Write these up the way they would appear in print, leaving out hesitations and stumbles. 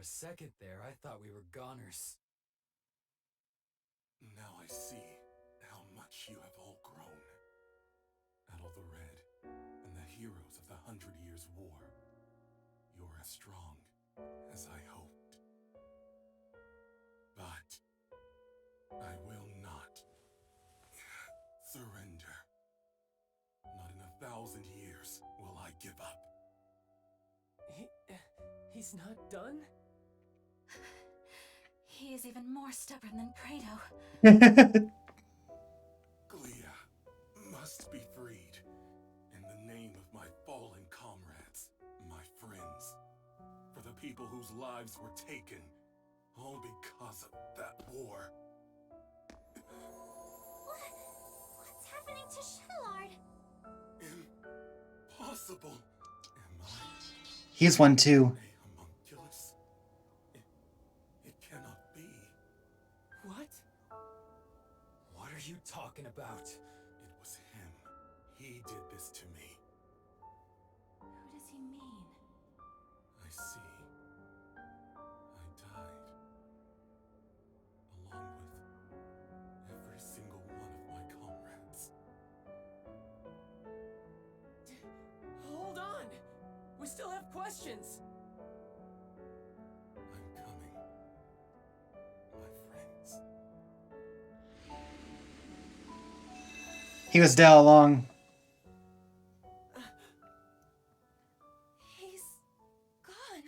a second there, I thought we were goners. Now I see how much you have all grown. Adol the Red and the heroes of the 100 Years' War. You're as strong as I hoped. But I will not surrender. Not in 1,000 years will I give up. He's not done? He is even more stubborn than Prado. Glia must be freed in the name of my fallen comrades, my friends, for the people whose lives were taken, all because of that war. What's happening to Shadowlord? Impossible. Am I He's one too. a homunculus? It cannot be. What? What are you talking about? It was him. He did this to me. Who does he mean? I see. I died. Along with every single one of my comrades. Hold on! We still have questions! I'm coming. My friends. He was dead all along. He's gone.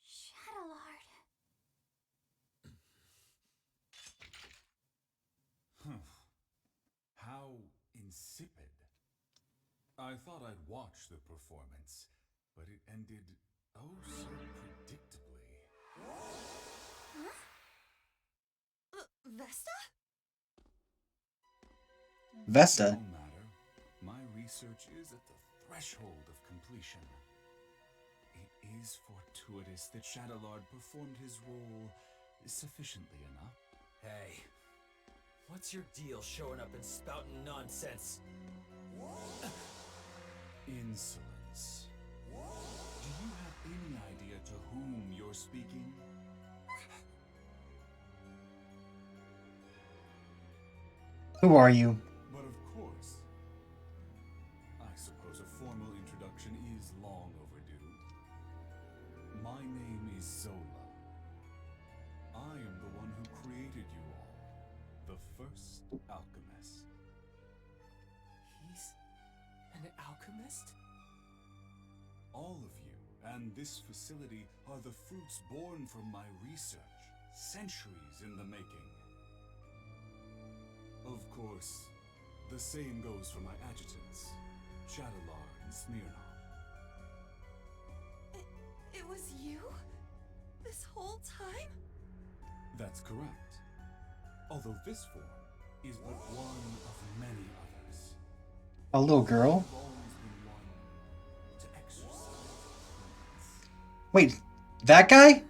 Shadowlord. How insipid. I thought I'd watch the performance, but it ended oh so predictably. Vesta? Vesta. No matter. My research is at the threshold of completion. It is fortuitous that Shadowlord performed his role sufficiently enough. Hey, what's your deal showing up and spouting nonsense? Insolence. Do you have any idea to whom you're speaking? Who are you? But of course. I suppose a formal introduction is long overdue. My name is Zola. I am the one who created you all. The first alchemist. He's an alchemist? All of you and this facility are the fruits born from my research, centuries in the making. Of course, the same goes for my adjutants, Shadowlord and Smirnov. It was you? This whole time? That's correct. Although this form is but one of many others. A little girl? I've always been one to exercise influence. Wait, that guy?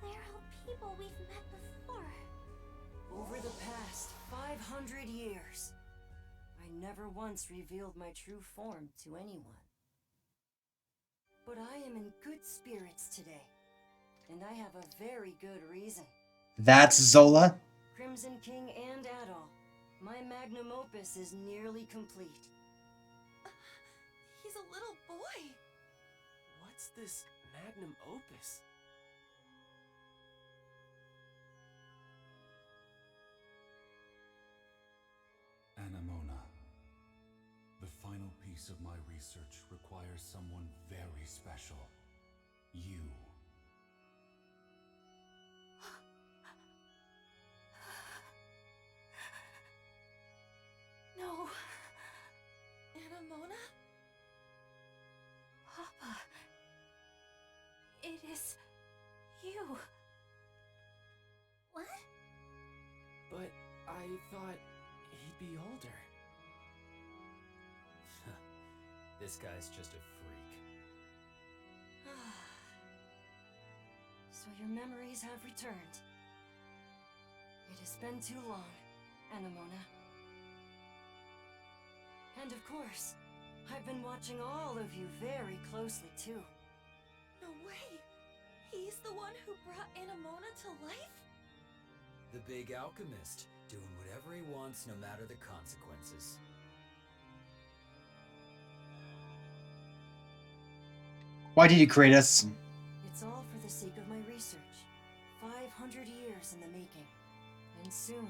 They're all people we've met before. Over the past 500 years, I never once revealed my true form to anyone. But I am in good spirits today, and I have a very good reason. That's Zola? Crimson King and Adol, my magnum opus is nearly complete. He's a little boy. What's this magnum opus? Anemona. The final piece of my research requires someone very special. You. No. Anemona? Papa. It is you. What? But I thought he'd be older. This guy's just a freak. So your memories have returned. It has been too long, Anemona. And of course, I've been watching all of you very closely too. No way. one who brought Anemona to life? The big alchemist, doing whatever he wants no matter the consequences. Why did you create us? It's all for the sake of my research. 500 years in the making. And soon,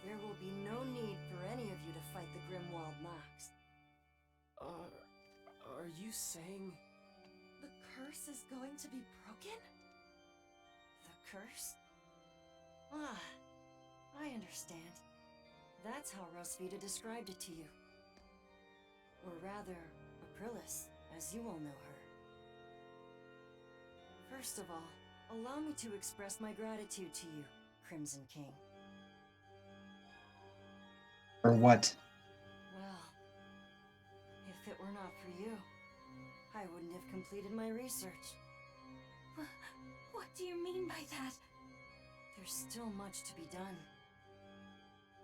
there will be no need for any of you to fight the Grimwald Nox. Are you saying... The curse is going to be broken? The curse? Ah, I understand. That's how Rosvita described it to you. Or rather, Aprilis, as you all know her. First of all, allow me to express my gratitude to you, Crimson King. Or what? Well, if it were not for you, I wouldn't have completed my research. What do you mean by that? There's still much to be done.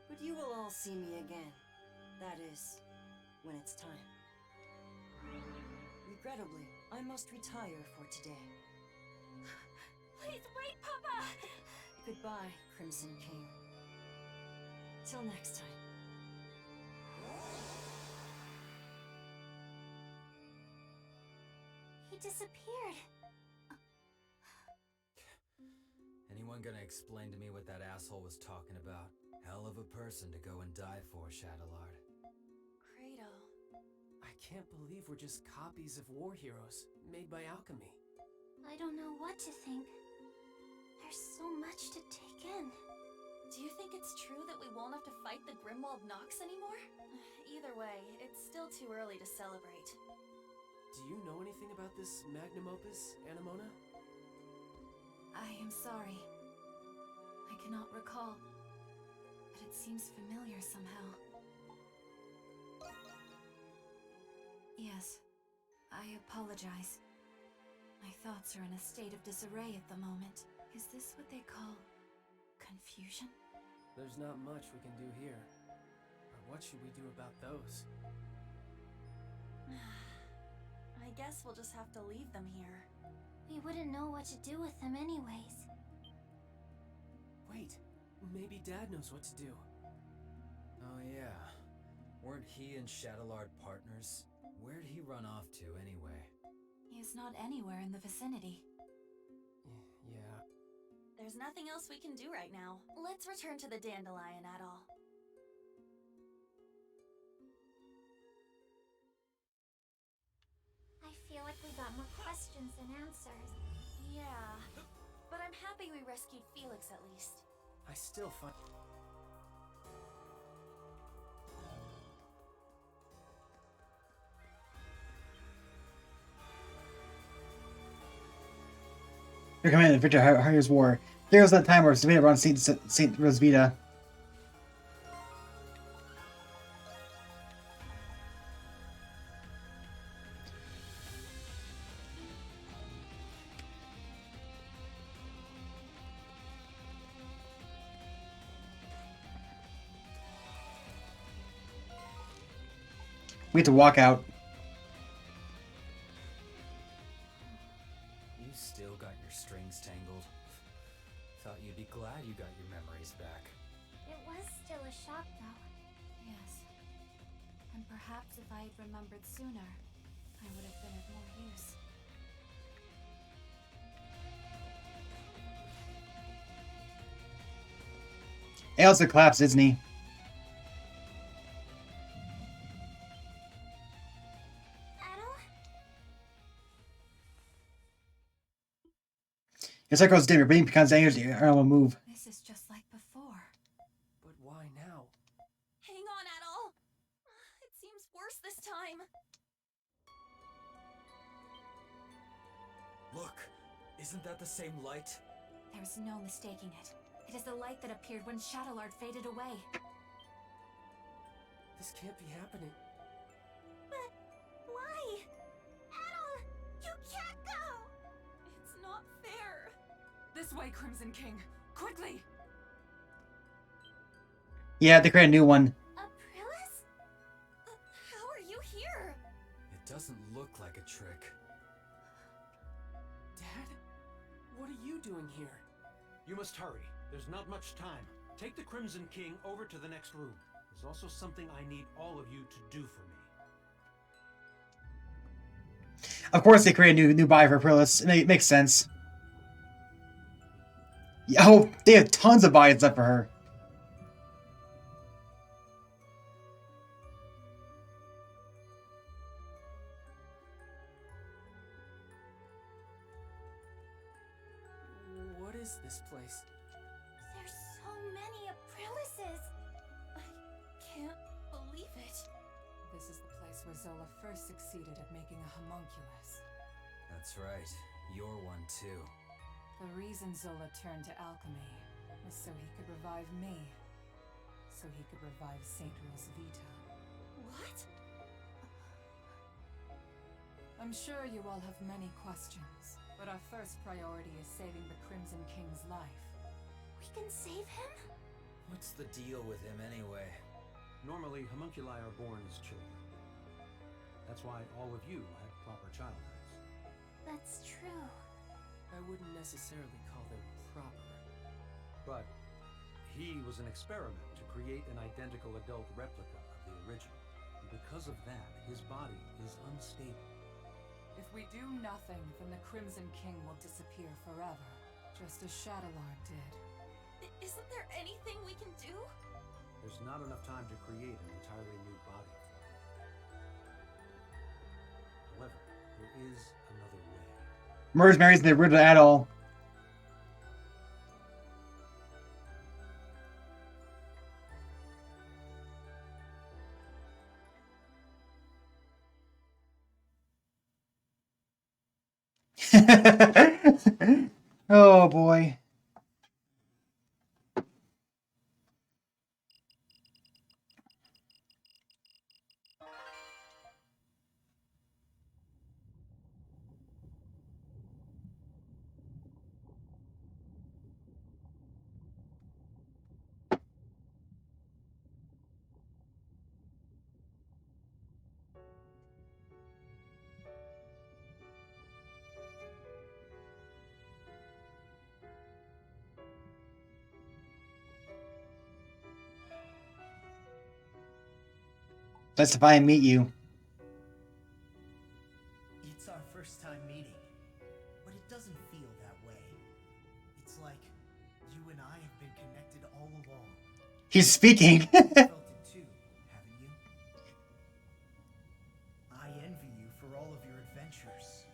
But you will all see me again. That is, when it's time. Regrettably, I must retire for today. Please wait, Papa! Goodbye, Crimson King. Till next time. He disappeared. Anyone gonna explain to me what that asshole was talking about? Hell of a person to go and die for, Shadowlord. Credo. I can't believe we're just copies of war heroes made by alchemy. I don't know what to think. There's so much to take in. Do you think it's true that we won't have to fight the Grimwald Nox anymore? Either way, it's still too early to celebrate. Do you know anything about this magnum opus, Anemona? I am sorry. I cannot recall, but it seems familiar somehow. Yes, I apologize. My thoughts are in a state of disarray at the moment. Is this what they call confusion? There's not much we can do here. But what should we do about those? I guess we'll just have to leave them here. We wouldn't know what to do with them anyways. Wait, maybe Dad knows what to do. Oh yeah. Weren't he and Shadowlord partners? Where'd he run off to anyway? He's not anywhere in the vicinity. Yeah. There's nothing else we can do right now. Let's return to the Dandelion Atoll. I feel like we got more questions than answers. Yeah, but I'm happy we rescued Felix at least. I still find... Your command, Victor Harriers War. There was that time where Rosvita around Saint Rosvita. We have to walk out. You still got your strings tangled. Thought you'd be glad you got your memories back. It was still a shock, though. Yes. And perhaps if I had remembered sooner, I would have been of more use. Ailsa collapsed, isn't he? Your cycle's dim, your brain becomes anxious, your arm will move. This is just like before. But why now? Hang on, Adol! It seems worse this time. Look, isn't that the same light? There's no mistaking it. It is the light that appeared when Shadowlord faded away. This can't be happening. But why? Adol, you can't go! It's not fair. This way, Crimson King! Quickly! Yeah, they create a new one. Aprilis? How are you here? It doesn't look like a trick. Dad? What are you doing here? You must hurry. There's not much time. Take the Crimson King over to the next room. There's also something I need all of you to do for me. Of course they create a new body for Prillis. It makes sense. Oh, they have tons of bodies left for her. What is this place? There's so many Aprillises. I can't believe it. This is the place where Zola first succeeded at making a homunculus. That's right. You're one too. The reason Zola turned to alchemy was so he could revive me. So he could revive Saint Ys VIII. What? I'm sure you all have many questions, but our first priority is saving the Crimson King's life. We can save him? What's the deal with him anyway? Normally, homunculi are born as children. That's why all of you had proper childhoods. That's true. I wouldn't necessarily call them proper. But he was an experiment to create an identical adult replica of the original. And because of that, his body is unstable. If we do nothing, then the Crimson King will disappear forever, just as Shadowlard did. Isn't there anything we can do? There's not enough time to create an entirely new body for him. However, there is another way. Merge marries the root at all. Oh boy. Let's if I meet you. It's our first time meeting, but it doesn't feel that way. It's like you and I have been connected all along. He's speaking. You felt it too, haven't you? I envy you for all of your adventures.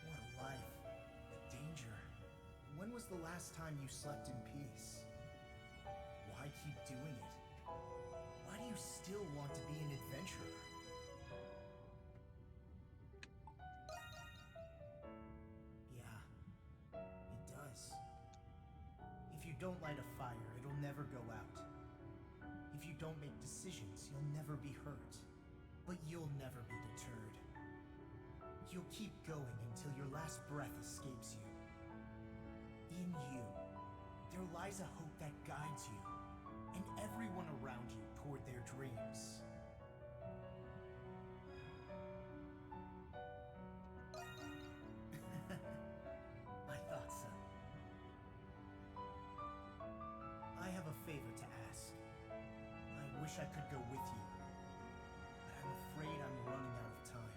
What a life. The danger. When was the last time you slept in peace? Why keep doing it? Why do you still want to be an adventurer? Yeah, it does. If you don't light a fire, it'll never go out. If you don't make decisions, you'll never be hurt. But you'll never be deterred. You'll keep going until your last breath escapes you. In you, there lies a hope that guides you, and everyone around you toward their dreams. I thought so. I have a favor to ask. I wish I could go with you, but I'm afraid I'm running out of time.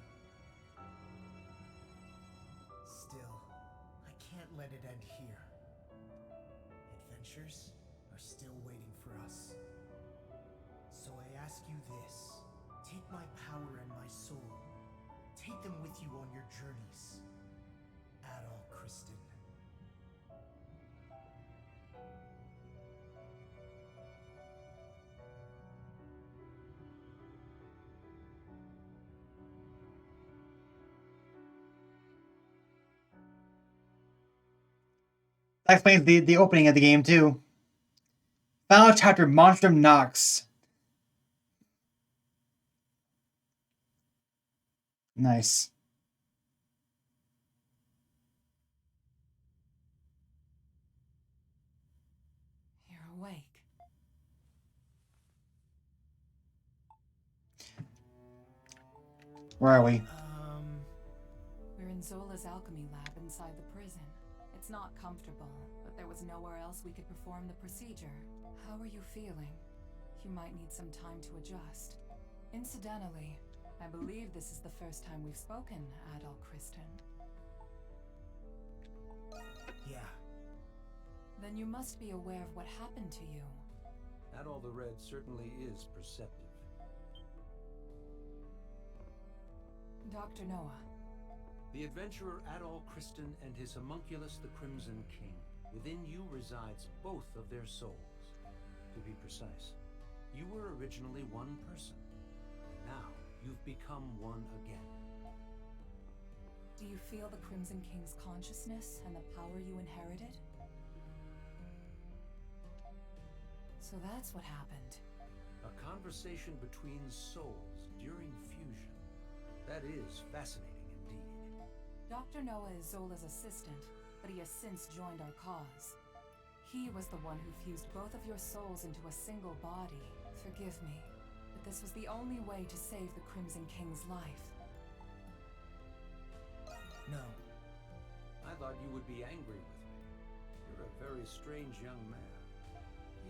Still, I can't let it end here. Adventures are still waiting for us. So I ask you this. Take my power and my soul. Take them with you on your journeys. Adol Kristen. That explains the opening of the game too. Final chapter, Monstrum Nox. Nice. You're awake. Where are we? We're in Zola's alchemy lab inside the prison. It It's not comfortable, but there was nowhere else we could perform the procedure. How are you feeling? You might need some time to adjust. Incidentally, I believe this is the first time we've spoken, Adol Kristen. Yeah. Then you must be aware of what happened to you. Adol the Red certainly is perceptive. Dr. Noah. The adventurer Adol Kristen and his homunculus the Crimson King. Within you resides both of their souls. To be precise, you were originally one person. Now, you've become one again. Do you feel the Crimson King's consciousness and the power you inherited? So that's what happened. A conversation between souls during fusion. That is fascinating indeed. Dr. Noah is Zola's assistant, but he has since joined our cause. He was the one who fused both of your souls into a single body. Forgive me, but this was the only way to save the Crimson King's life. No. I thought you would be angry with me. You're a very strange young man.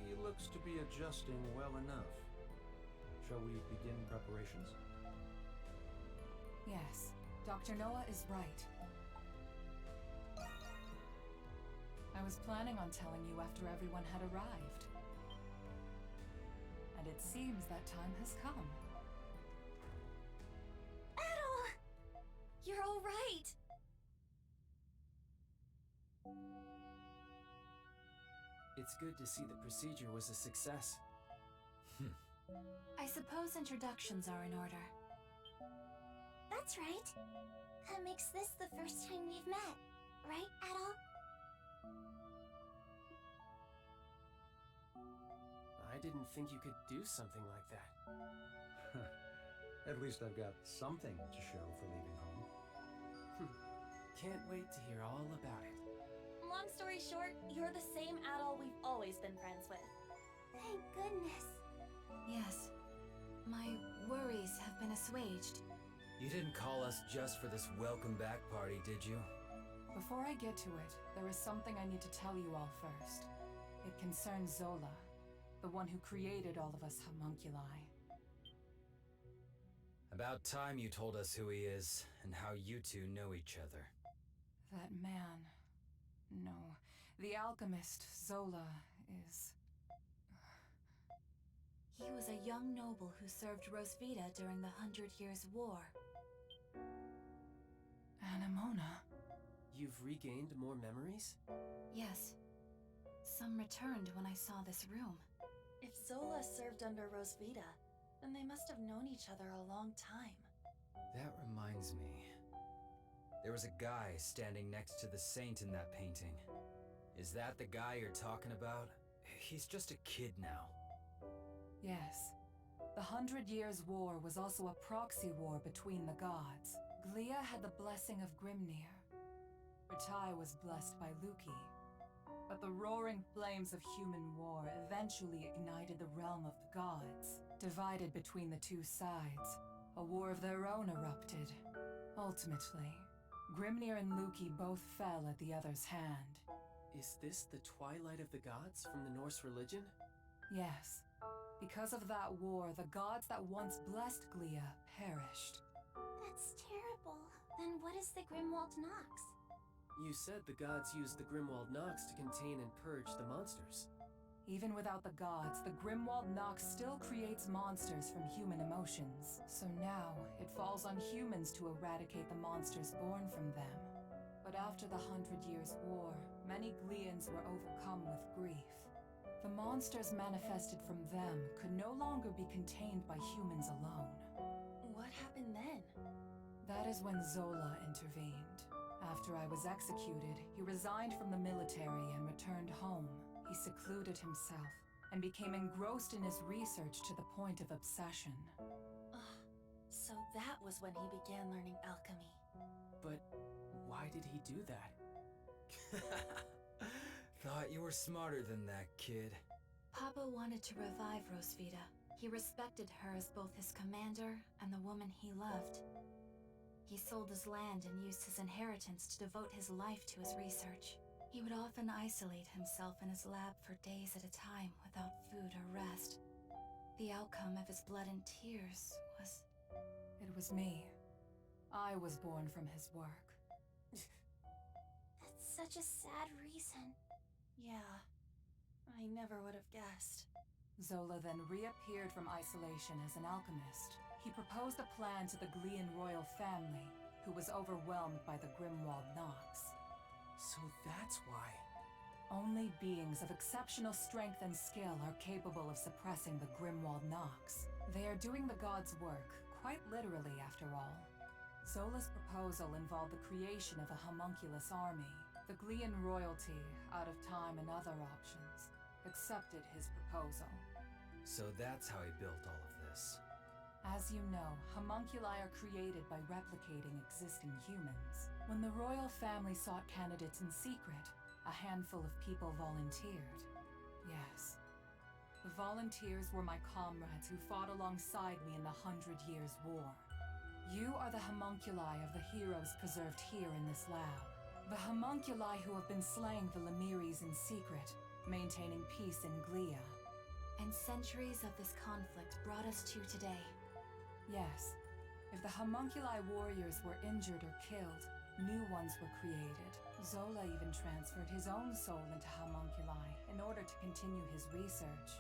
He looks to be adjusting well enough. Shall we begin preparations? Yes, Dr. Noah is right. I was planning on telling you after everyone had arrived. And it seems that time has come. Adol! You're all right! It's good to see the procedure was a success. I suppose introductions are in order. That's right. That makes this the first time we've met, right, Adol? I didn't think you could do something like that. At least I've got something to show for leaving home. Can't wait to hear all about it. Long story short, you're the same Adol we've always been friends with. Thank goodness. Yes. My worries have been assuaged. You didn't call us just for this welcome back party, did you? Before I get to it, there is something I need to tell you all first. It concerns Zola, the one who created all of us homunculi. About time you told us who he is, and how you two know each other. That man... No, the alchemist, Zola, is... He was a young noble who served Rosvita during the 100 Years' War. Anemona. You've regained more memories? Yes. Some returned when I saw this room. If Zola served under Rosvita, then they must have known each other a long time. That reminds me. There was a guy standing next to the saint in that painting. Is that the guy you're talking about? He's just a kid now. Yes. The 100 Years' War was also a proxy war between the gods. Glia had the blessing of Grimnir. Ratai was blessed by Luki. But the roaring flames of human war eventually ignited the realm of the gods. Divided between the two sides, a war of their own erupted. Ultimately, Grimnir and Luki both fell at the other's hand. Is this the twilight of the gods from the Norse religion? Yes. Because of that war, the gods that once blessed Glia perished. That's terrible. Then what is the Grimwald Nox? You said the gods used the Grimwald Nox to contain and purge the monsters. Even without the gods, the Grimwald Nox still creates monsters from human emotions. So now, it falls on humans to eradicate the monsters born from them. But after the 100 Years' War, many Glians were overcome with grief. The monsters manifested from them could no longer be contained by humans alone. What happened then? That is when Zola intervened. After I was executed, he resigned from the military and returned home. He secluded himself and became engrossed in his research to the point of obsession. So that was when he began learning alchemy. But why did he do that? Thought you were smarter than that, kid. Papa wanted to revive Rosvita. He respected her as both his commander and the woman he loved. He sold his land and used his inheritance to devote his life to his research. He would often isolate himself in his lab for days at a time without food or rest. The outcome of his blood and tears was... It was me. I was born from his work. That's such a sad reason. Yeah, I never would have guessed. Zola then reappeared from isolation as an alchemist. He proposed a plan to the Glean royal family, who was overwhelmed by the Grimwald Nox. So that's why. Only beings of exceptional strength and skill are capable of suppressing the Grimwald Nox. They are doing the gods' work, quite literally after all. Zola's proposal involved the creation of a homunculus army. The Glean royalty, out of time and other options, accepted his proposal. So that's how he built all of this. As you know, homunculi are created by replicating existing humans. When the royal family sought candidates in secret, a handful of people volunteered. Yes. The volunteers were my comrades who fought alongside me in the 100 Years' War. You are the homunculi of the heroes preserved here in this lab. The homunculi who have been slaying the Lemiris in secret, maintaining peace in Glia. And centuries of this conflict brought us to today. Yes. If the homunculi warriors were injured or killed, new ones were created. Zola even transferred his own soul into homunculi in order to continue his research.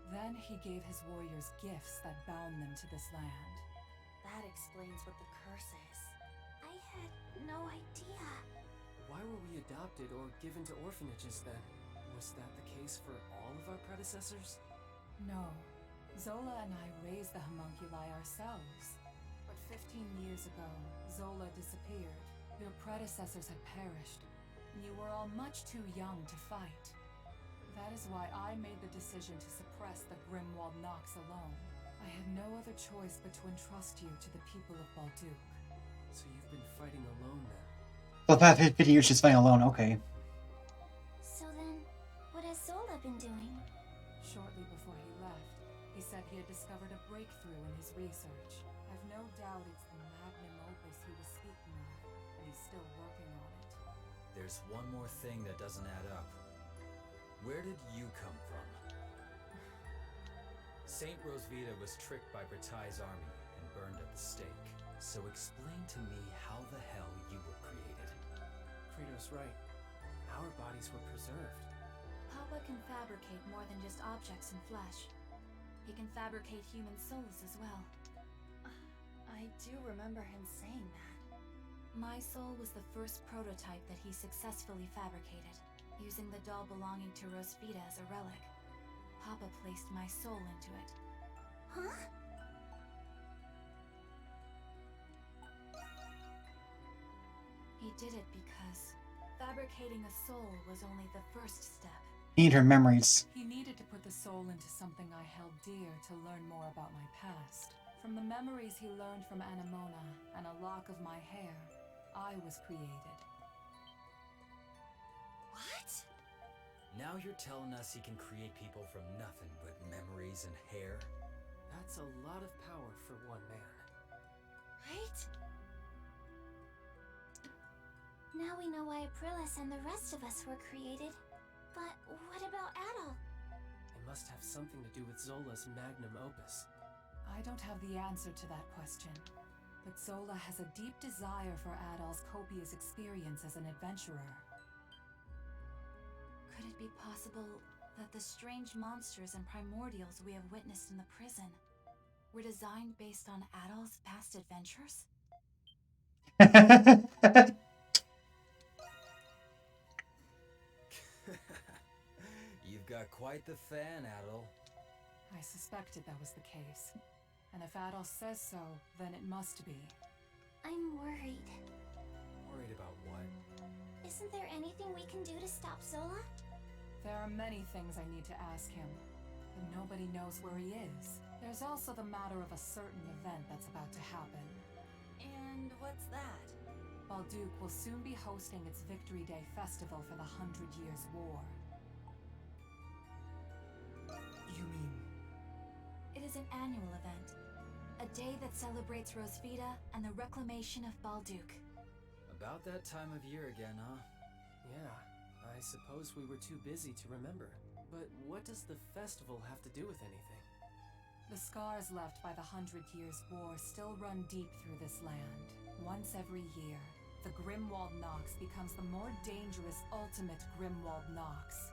Then he gave his warriors gifts that bound them to this land. That explains what the curse is. I had no idea. Why were we adopted or given to orphanages then? Was that the case for all of our predecessors? No. Zola and I raised the homunculi ourselves. But 15 years ago, Zola disappeared. Your predecessors had perished, and you were all much too young to fight. That is why I made the decision to suppress the Grimwald Nox alone. I had no other choice but to entrust you to the people of Balduc. So you've been fighting alone then? Well, the past 50 years she's fighting alone, okay. So then, what has Zola been doing? Shortly before he left, he said he had discovered a breakthrough in his research. I've no doubt it's the magnum opus he was speaking of, and he's still working on it. There's one more thing that doesn't add up. Where did you come from? Saint Rosvita was tricked by Bratai's army and burned at the stake. So explain to me how the hell you were created. Kratos' right. Our bodies were preserved. Papa can fabricate more than just objects and flesh. He can fabricate human souls as well. I do remember him saying that. My soul was the first prototype that he successfully fabricated, using the doll belonging to Rosvita as a relic. Papa placed my soul into it. Huh? He did it because fabricating a soul was only the first step. Need her memories. He needed to put the soul into something I held dear to learn more about my past. From the memories he learned from Anemona and a lock of my hair, I was created. What? Now you're telling us he can create people from nothing but memories and hair? That's a lot of power for one man. Right? Now we know why Aprilis and the rest of us were created. But what about Adol? It must have something to do with Zola's magnum opus. I don't have the answer to that question, but Zola has a deep desire for Adol's copious experience as an adventurer. Could it be possible that the strange monsters and primordials we have witnessed in the prison were designed based on Adol's past adventures? You've got quite the fan, Adol. I suspected that was the case. And if Adol says so, then it must be. I'm worried. Worried about what? Isn't there anything we can do to stop Zola? There are many things I need to ask him, but nobody knows where he is. There's also the matter of a certain event that's about to happen. And what's that? Balduc will soon be hosting its Victory Day festival for the 100 Years' War. You mean... It is an annual event. A day that celebrates Rosvita and the reclamation of Balduc. About that time of year again, huh? Yeah, I I suppose we were too busy to remember. But what does the festival have to do with anything? The scars left by the 100 Years' War still run deep through this land. Once every year, the Grimwald Nox becomes the more dangerous ultimate Grimwald Nox.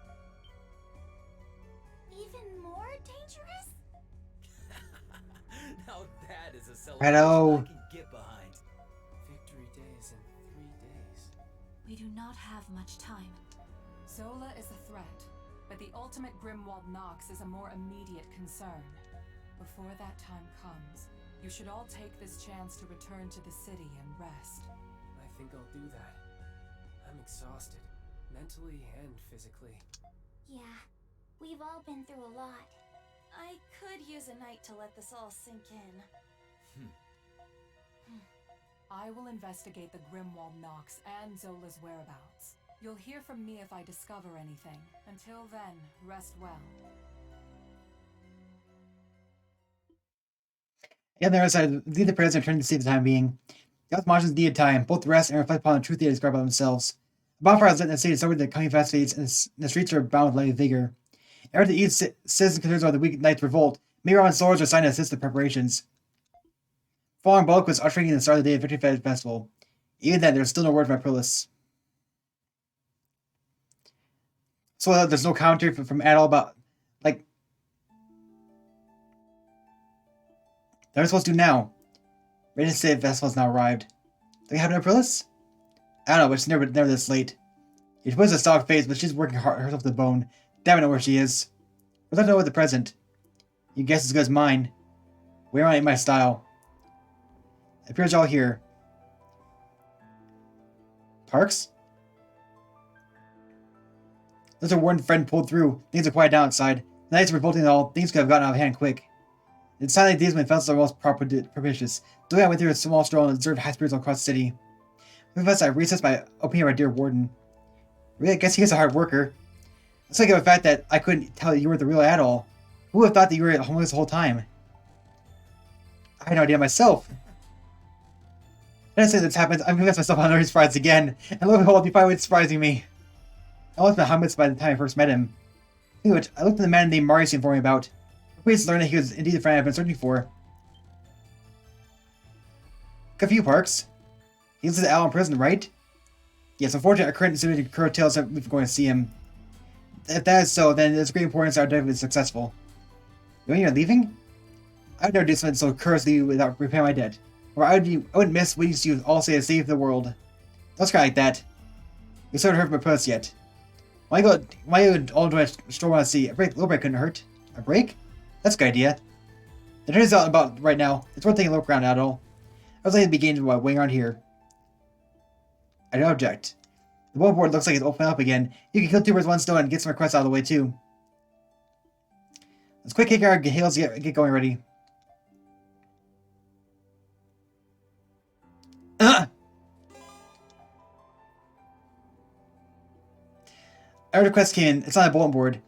Even more dangerous? Now that is a celebration Hello. I can get behind. Victory Days in 3 days. We do not have much time. Zola is a threat, but the ultimate Grimwald Nox is a more immediate concern. Before that time comes, you should all take this chance to return to the city and rest. I think I'll do that. I'm exhausted, mentally and physically. Yeah, we've all been through a lot. I could use a night to let this all sink in. I will investigate the Grimwald Nox and Zola's whereabouts. You'll hear from me if I discover anything. Until then, rest well. Yeah, there is leave the president return to see the time being. The other monsters needed time, both to rest and reflect upon the truth they described by themselves. The bonfire has lit in the city over the coming festivities, and the streets are bound with lively vigor. Ever to each citizen concerns about the week night's revolt, Miron swords are assigned to assist the preparations. Falling bulk was ushering in the start of the day of Victory Festival. Even then, there's still no word from Aprilis. So there's no commentary from at all about, like, what am I supposed to do now? Ready to say the festival has now arrived. Do we have an Aprilis? I don't know, but she's never this late. She puts a stock face, but she's working hard herself to the bone. Damn, I know where she is. What's I know with the present? You guess as good as mine. Where am I in my style? It appears y'all here. Parks? There's a wardened friend pulled through. Things are quiet down outside. The nights are revolting and all. Things could have gotten out of hand quick. It's silent like these when fences are most propitious. Doing I went through a small stroll and observed high spirits all across the city. With I recessed my opinion of our dear warden. Really, I guess he is a hard worker. Let's think of the fact that I couldn't tell you were the real at-all. Who would have thought that you were homeless the whole time? I had no idea myself. I didn't say this happens. I'm convinced myself on already surprised again. And lo and behold, he finally surprising me. I was been homeless by the time I first met him. Speaking of which, I looked at the man named Marius he informed me about. I'm pleased to learn that he was indeed the friend I've been searching for. Good for you, Parks. He lives at Al in prison, right? Yes, unfortunately, our current situation curtails him from going to see him. If that is so, then it's great importance that our dive is successful. You mean you're leaving? I would never do something so curiously without repaying my debt. Or I would miss what you all say to save the world. Let's cry like that. You still haven't heard from my post yet. Why you all do I still want to see? A little break couldn't hurt. A break? That's a good idea. It turns out about right now, it's worth taking a look around at all. I was like to begin waiting around here. I don't object. The billboard looks like it's opening up again. You can kill 2 birds with 1 stone and get some requests out of the way too. Let's quick kick our heels get going ready. Our request came in. It's on a bulletin board.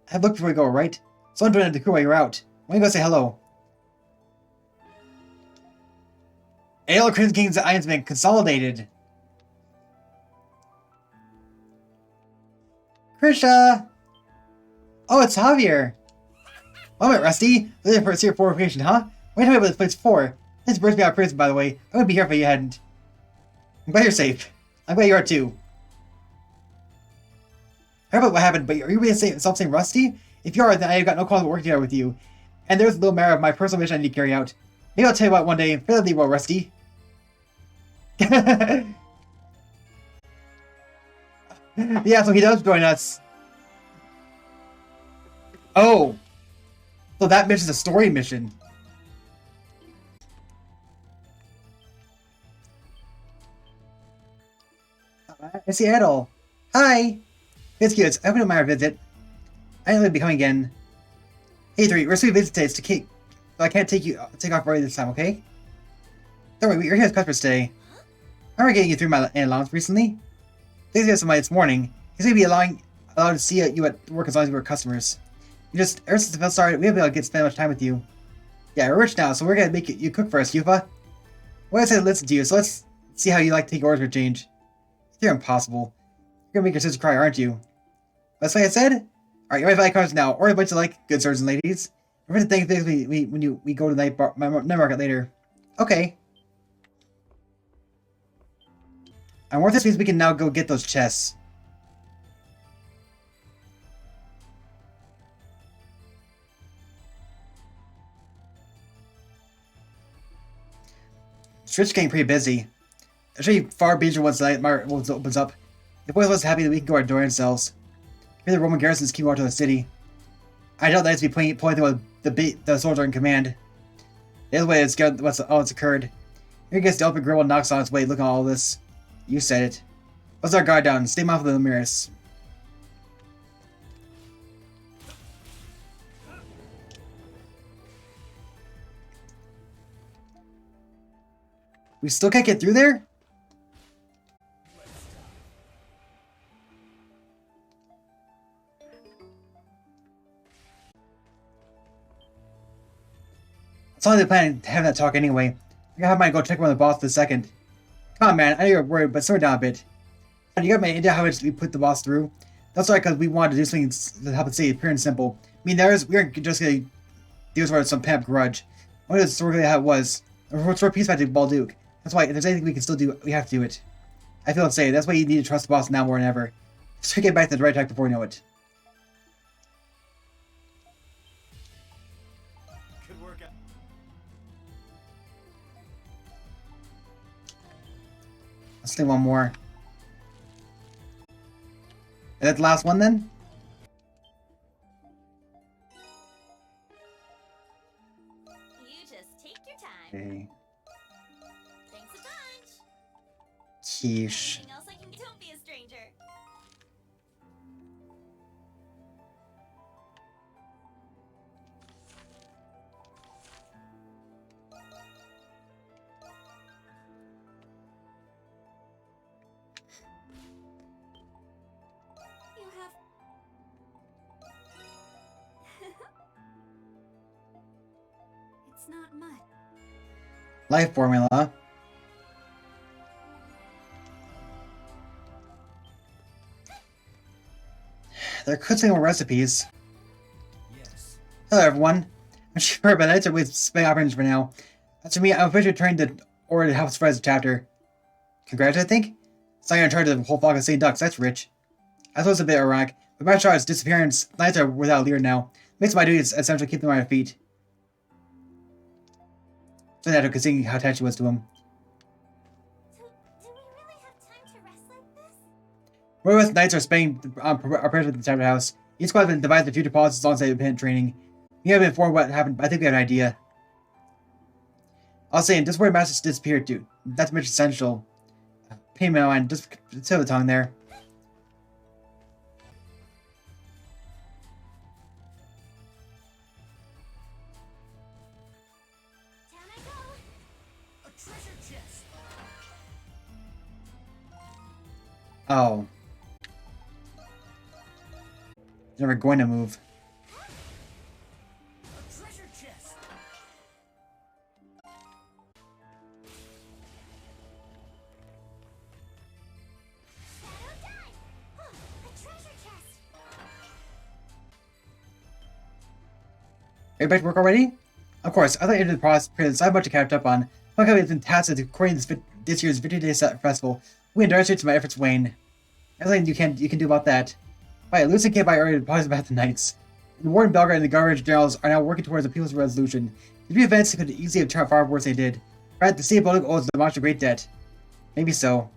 Have a look before we go, right? Someone joined the crew while you're out. Why don't you go say hello? Ale Crimson King's Iron's been consolidated. Krisha! Oh, it's Javier! Moment, Rusty. Looking for a serious fortification, huh? Wait a minute what this place for. This burst me out of prison, by the way. I wouldn't be here if you hadn't. I'm glad you're safe. I'm glad you are too. I heard about what happened, but are you really self-same Rusty? If you are, then I've got no cause of working together with you. And there's a little matter of my personal mission I need to carry out. Maybe I'll tell you about it one day. Fairly well, Rusty. Yeah, so he does join us. Oh. So that mission's a story mission. I see Adol. Hi. It's cute. I hope you don't mind our visit. I didn't really be coming again. Hey, 3, we're supposed to visit today. It's to Kate. So I can't take off early this time, okay? Don't worry, we're here as customers today. I'm already getting you through my allowance recently. Thanks to somebody this morning. He's going to be allowed to see you at work as long as we're customers. Ever since the film started, we haven't been able to spend much time with you. Yeah, we're rich now, so we're going to make you cook for us, Yufa. Well, I said listen to you, so let's see how you like to take orders for change. You're impossible. You're gonna make your sister cry, aren't you? That's what I said? Alright, you might buy cards now, or a bunch of good sirs and ladies. Remember to thank things when we go to night market later. Okay. And what this means we can now go get those chests. Street's getting pretty busy. Actually, far busier once the night market opens up. The boys was happy that we can go enjoy ourselves. Here the Roman garrisons keep watch of the city. I doubt that it's be pointing with the soldier in command. The other way is scared what's occurred. Here gets the open grill and knocks on its way looking at all this. You said it. Let's our guard down. Stay off of the mirrors. We still can't get through there? It's only the plan to have that talk anyway. I gotta have my go check on the boss for a second. Come on, man. I know you're worried, but slow down a bit. You got my idea how much we put the boss through? That's right, because we wanted to do something to help it stay pure and simple. I mean, we aren't just gonna do this for some pamp grudge. I wanted to sort of how it was. Restore peace back to Balduke. That's why, if there's anything we can still do, we have to do it. I feel insane. That's why you need to trust the boss now more than ever. Just to get back to the right track before you know it. Good work. Let's do one more. Is that the last one then? You just take your time. Okay. Thanks a bunch. Quiche. Anything else I can get? Don't be a stranger. You have. It's not much. Life formula. There could be more recipes. Yes. Hello everyone. I'm sure, but that's with spay operations for now. As for me, I'm officially trying to order to help spread the chapter. Congrats, I think? So I'm in charge of the whole flock of St. Ducks, that's rich. I suppose it's a bit ironic, but my Char's disappearance, Knights are without a leader now. Makes my duty essentially keep them on their feet. So that considering how attached she was to him. Do we really have time to rest like this? Whereas Knights are spending our prayers with the chapter house, each squad has been devised the future policies alongside independent training. We haven't been informed what happened, but I think we have an idea. I'll say, just where Masters disappeared to. That's much essential. Pain in my mind, just tip of the tongue there. Down I go. A treasure chest. Oh. Never going to move. A treasure chest. Shadow die. A treasure chest. Are you back to work already? Of course, I thought you did the process. I have much to catch up on. My company has been tasked with coordinating this year's 50-day festival. We underestimate my efforts wane. Everything you can do about that. Right, Lucian came by earlier to pause about the Knights. The Warden Belgrade and the Governor Generals are now working towards a peaceful resolution. These three events could easily have turned far worse than they did. Right, the City of Balduke owes the monster great debt. Maybe so.